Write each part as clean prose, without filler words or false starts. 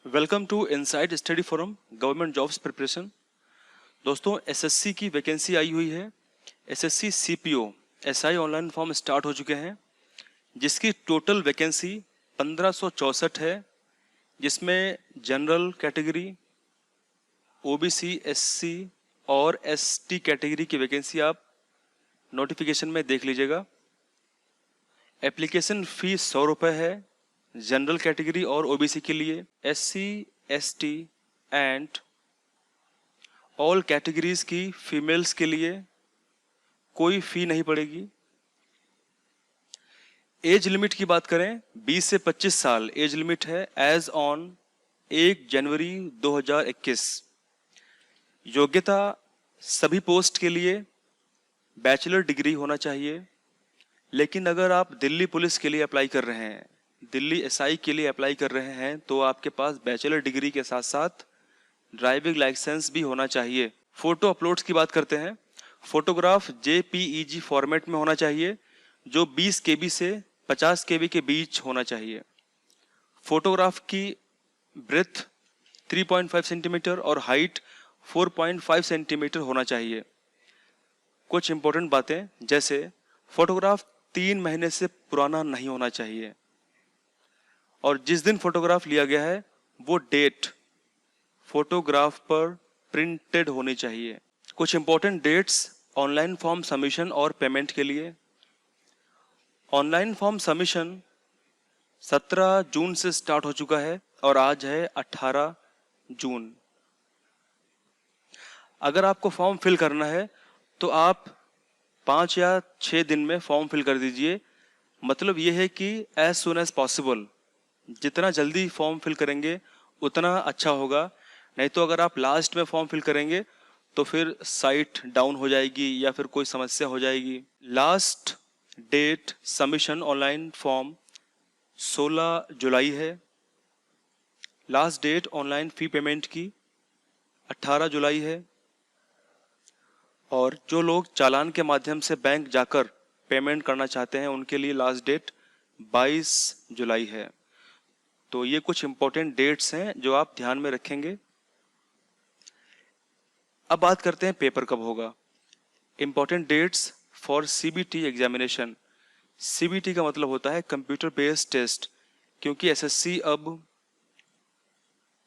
Welcome to inside study forum government jobs preparation. दोस्तों, SSC की vacancy आई हुई है। SSC CPO SI online form start हो चुके हैं, जिसकी टोटल वैकेंसी 1564 है, जिसमें जनरल कैटेगरी, ओबीसी, एससी और एसटी कैटेगरी की वैकेंसी आप नोटिफिकेशन में देख लीजिएगा। एप्लीकेशन फीस 100 रुपये है जनरल कैटेगरी और ओबीसी के लिए। SC, ST and all categories की फीमेल्स के लिए कोई फी नहीं पड़ेगी। एज लिमिट की बात करें, 20 से 25 साल एज लिमिट है एज ऑन 1 जनवरी 2021। योग्यता सभी पोस्ट के लिए बैचलर डिग्री होना चाहिए, लेकिन अगर आप दिल्ली पुलिस के लिए अप्लाई कर रहे हैं, दिल्ली एसआई के लिए अप्लाई कर रहे हैं, तो आपके पास बैचलर डिग्री के साथ साथ ड्राइविंग लाइसेंस भी होना चाहिए। फोटो अपलोड्स की बात करते हैं। फोटोग्राफ जेपीईजी फॉर्मेट में होना चाहिए, जो 20 केबी से 50 केबी के बीच होना चाहिए। फोटोग्राफ की ब्रेथ 3.5 सेंटीमीटर और हाइट 4.5 सेंटीमीटर होना चाहिए। कुछ इंपॉर्टेंट बातें, जैसे फोटोग्राफ 3 महीने से पुराना नहीं होना चाहिए, और जिस दिन फोटोग्राफ लिया गया है वो डेट फोटोग्राफ पर प्रिंटेड होनी चाहिए। कुछ important dates online form submission और पेमेंट के लिए। ऑनलाइन फॉर्म सबमिशन 17 जून से स्टार्ट हो चुका है और आज है 18 जून। अगर आपको फॉर्म फिल करना है तो आप 5 या 6 दिन में फॉर्म फिल कर दीजिए। मतलब ये है कि एज सुन एज पॉसिबल, जितना जल्दी फॉर्म फिल करेंगे उतना अच्छा होगा। नहीं तो अगर आप लास्ट में फॉर्म फिल करेंगे तो फिर साइट डाउन हो जाएगी या फिर कोई समस्या हो जाएगी। Last date submission online form 16 जुलाई है। Last date online fee payment की 18 जुलाई है। और जो लोग चालान के माध्यम से बैंक जाकर पेमेंट करना चाहते हैं, उनके लिए लास्ट डेट 22 जुलाई है। तो ये कुछ इंपॉर्टेंट डेट्स हैं जो आप ध्यान में रखेंगे। अब बात करते हैं पेपर कब होगा। Important dates for CBT examination. CBT का मतलब होता है कंप्यूटर बेस्ड टेस्ट, क्योंकि एसएससी अब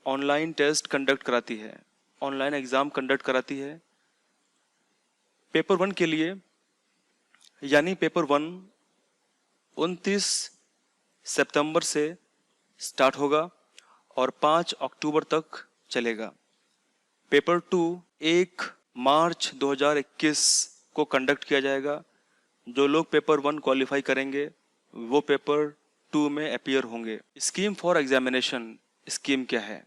ऑनलाइन टेस्ट कंडक्ट कराती है, ऑनलाइन एग्जाम कंडक्ट कराती है। पेपर 1 के लिए, यानी पेपर 1 29 सितंबर से स्टार्ट होगा और 5 अक्टूबर तक चलेगा। पेपर 2 1 मार्च 2021 को कंडक्ट किया जाएगा। जो लोग पेपर 1 क्वालिफाई करेंगे वो पेपर 2 में अपीयर होंगे। स्कीम फॉर एग्जामिनेशन, स्कीम क्या है?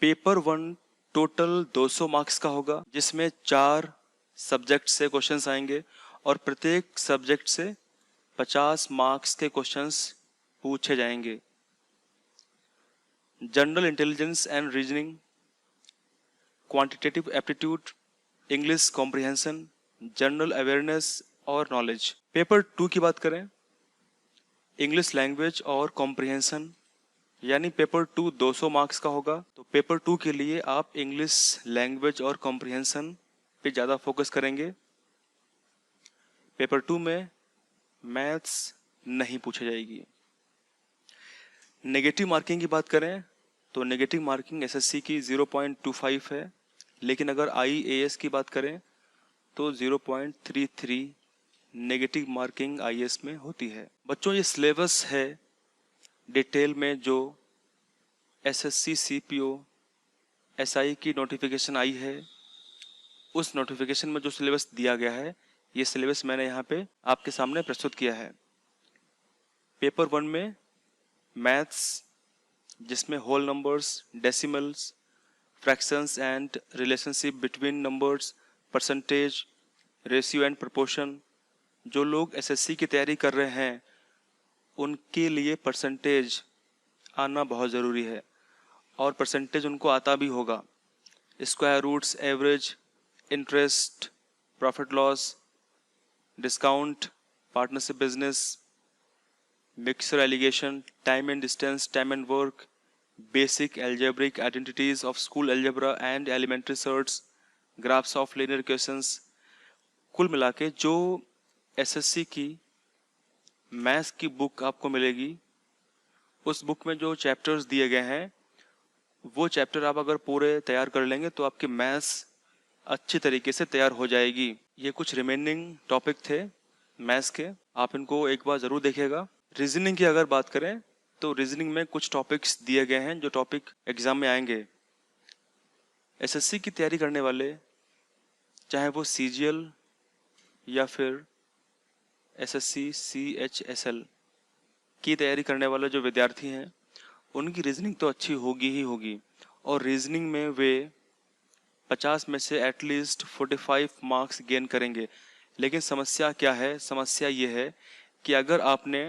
पेपर 1 टोटल 200 मार्क्स का होगा, जिसमें 4 सब्जेक्ट से क्वेश्चंस आएंगे और प्रत्येक सब्जेक्ट से 50 मार्क्स के क्वेश्चंस पूछे जाएंगे। General intelligence and reasoning, quantitative aptitude, English comprehension, general awareness और नॉलेज। पेपर 2 की बात करें, इंग्लिश लैंग्वेज और कॉम्प्रिहेंशन, यानी पेपर 2 200 मार्क्स का होगा। तो पेपर 2 के लिए आप इंग्लिश लैंग्वेज और कॉम्प्रिहेंशन पे ज़्यादा फोकस करेंगे। पेपर 2 में मैथ्स नहीं पूछी जाएगी। नेगेटिव मार्किंग की बात करें तो नेगेटिव मार्किंग एसएससी की 0.25 है, लेकिन अगर आईएएस की बात करें तो 0.33 नेगेटिव मार्किंग आईएएस में होती है। बच्चों, ये सिलेबस है डिटेल में जो एसएससी सीपीओ एसआई की नोटिफिकेशन आई है, उस नोटिफिकेशन में जो सिलेबस दिया गया है, ये सिलेबस मैंने यहाँ पे आपके सामने प्रस्तुत किया है। पेपर 1 में मैथ्स, जिसमें whole numbers, decimals, fractions and relationship between numbers, percentage, ratio and proportion. जो लोग एसएससी की तैयारी कर रहे हैं उनके लिए परसेंटेज आना बहुत ज़रूरी है, और परसेंटेज उनको आता भी होगा। Square roots, average, interest, profit loss, discount, partnership business, mixture alligation, time and distance, time and work, basic algebraic identities of school algebra and elementary sorts, graphs of linear equations। कुल मिला के जो SSC की maths की book आपको मिलेगी, उस book में जो चैप्टर्स दिए गए हैं वो चैप्टर आप अगर पूरे तैयार कर लेंगे तो आपकी मैथ्स अच्छी तरीके से तैयार हो जाएगी। ये कुछ रिमेनिंग टॉपिक थे मैथ्स के, आप इनको एक बार ज़रूर देखिएगा। रीजनिंग की अगर बात करें तो रीजनिंग में कुछ टॉपिक्स दिए गए हैं जो टॉपिक एग्जाम में आएंगे। एसएससी की तैयारी करने वाले, चाहे वो सीजीएल या फिर एसएससी सीएचएसएल की तैयारी करने वाले जो विद्यार्थी हैं, उनकी रीजनिंग तो अच्छी होगी ही होगी, और रीजनिंग में वे 50 में से एटलीस्ट 45 मार्क्स गेन करेंगे। लेकिन समस्या क्या है? समस्या ये है कि अगर आपने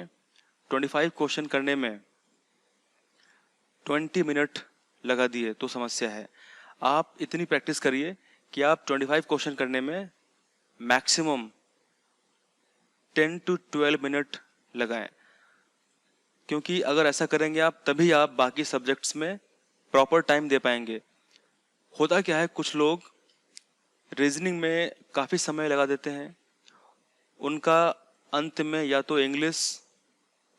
25 क्वेश्चन करने में 20 मिनट लगा दिए तो समस्या है। आप इतनी प्रैक्टिस करिए कि आप 25 क्वेश्चन करने में मैक्सिमम 10 to 12 मिनट लगाएं, क्योंकि अगर ऐसा करेंगे आप तभी आप बाकी सब्जेक्ट्स में प्रॉपर टाइम दे पाएंगे। होता क्या है, कुछ लोग रीजनिंग में काफ़ी समय लगा देते हैं, उनका अंत में या तो इंग्लिश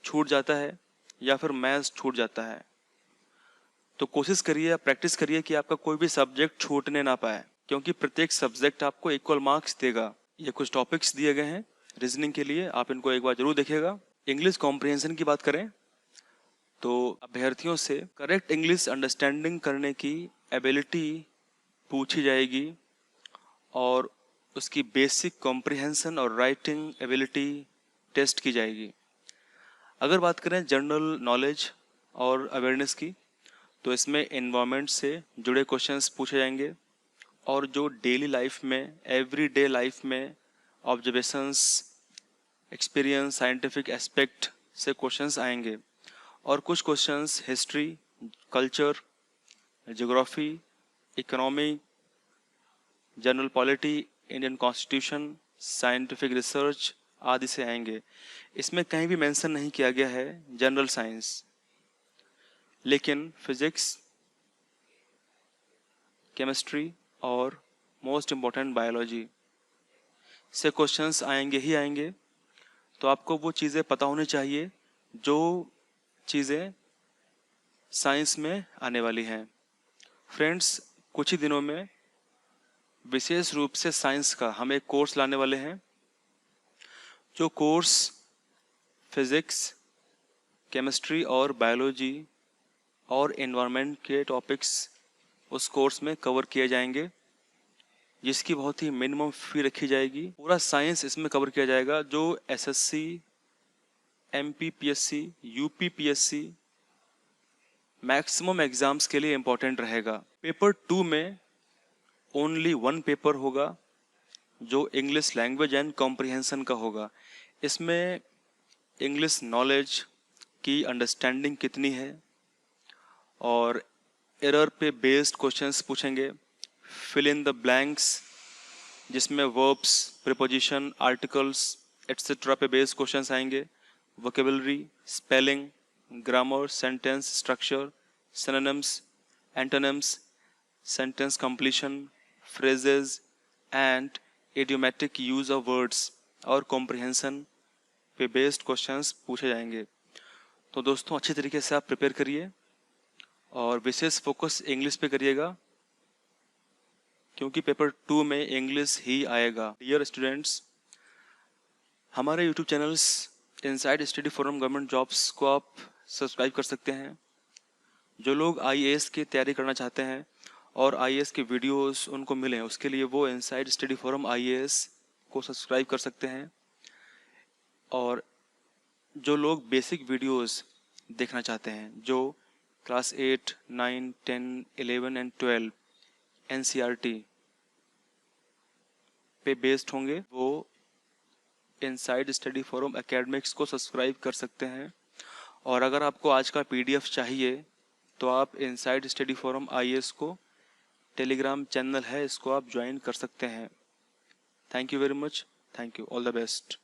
छूट जाता है या फिर मैथ्स छूट जाता है। तो कोशिश करिए, प्रैक्टिस करिए कि आपका कोई भी सब्जेक्ट छूटने ना पाए, क्योंकि प्रत्येक सब्जेक्ट आपको इक्वल मार्क्स देगा। ये कुछ टॉपिक्स दिए गए हैं रीजनिंग के लिए, आप इनको एक बार जरूर देखिएगा। इंग्लिश कॉम्प्रिहेंशन की बात करें तो अभ्यर्थियों से करेक्ट इंग्लिश अंडरस्टैंडिंग करने की एबिलिटी पूछी जाएगी और उसकी बेसिक कॉम्प्रिहेंशन और राइटिंग एबिलिटी टेस्ट की जाएगी। अगर बात करें जनरल नॉलेज और अवेयरनेस की, तो इसमें एनवायरनमेंट से जुड़े क्वेश्चंस पूछे जाएंगे और जो डेली लाइफ में, एवरीडे लाइफ में ऑब्जर्वेशंस, एक्सपीरियंस, साइंटिफिक एस्पेक्ट से क्वेश्चंस आएंगे। और कुछ questions history, culture, geography, economy, general polity, Indian constitution, scientific research आदि से आएंगे। इसमें कहीं भी मेंशन नहीं किया गया है जनरल साइंस, लेकिन फिजिक्स, केमिस्ट्री और मोस्ट इम्पॉर्टेंट बायोलॉजी से क्वेश्चंस आएंगे ही आएंगे। तो आपको वो चीज़ें पता होनी चाहिए जो चीज़ें साइंस में आने वाली हैं। फ्रेंड्स, कुछ ही दिनों में विशेष रूप से साइंस का हम एक कोर्स लाने वाले हैं, जो कोर्स फिजिक्स, केमिस्ट्री और बायोलॉजी और एनवायरनमेंट के टॉपिक्स उस कोर्स में कवर किए जाएंगे, जिसकी बहुत ही मिनिमम फी रखी जाएगी। पूरा साइंस इसमें कवर किया जाएगा जो SSC, MPPSC, UPPSC maximum exams के लिए इम्पोर्टेंट रहेगा। पेपर 2 में ओनली 1 पेपर होगा जो इंग्लिश लैंग्वेज एंड कॉम्प्रिहेंशन का होगा। इसमें इंग्लिश नॉलेज की अंडरस्टैंडिंग कितनी है और एरर पे बेस्ड क्वेश्चंस पूछेंगे। फिल इन द ब्लैंक्स, जिसमें वर्ब्स, प्रीपोजिशन, आर्टिकल्स एट्सेट्रा पे बेस्ड क्वेश्चंस आएंगे। Vocabulary, spelling, grammar, sentence structure, synonyms, antonyms, sentence completion, phrases and idiomatic use of words और कॉम्प्रिहेंशन पे बेस्ड क्वेश्चंस पूछे जाएंगे। तो दोस्तों, अच्छी तरीके से आप प्रिपेयर करिए और विशेष फोकस इंग्लिश पे करिएगा, क्योंकि पेपर 2 में इंग्लिश ही आएगा। डियर स्टूडेंट्स, हमारे YouTube channels inside study forum government jobs को आप सब्सक्राइब कर सकते हैं। जो लोग आईएएस की तैयारी करना चाहते हैं और आईएएस के वीडियोस उनको मिलें, उसके लिए वो इनसाइड स्टडी फोरम आईएएस को सब्सक्राइब कर सकते हैं। और जो लोग बेसिक वीडियोस देखना चाहते हैं, जो क्लास 8, 9, 10, 11 एंड 12 एनसीईआरटी पे बेस्ड होंगे, वो इनसाइड स्टडी फोरम एकेडमिक्स को सब्सक्राइब कर सकते हैं। और अगर आपको आज का पीडीएफ चाहिए तो आप इनसाइड स्टडी फोरम आईएएस को टेलीग्राम चैनल है, इसको आप ज्वाइन कर सकते हैं। Thank you very much. Thank you. All the best.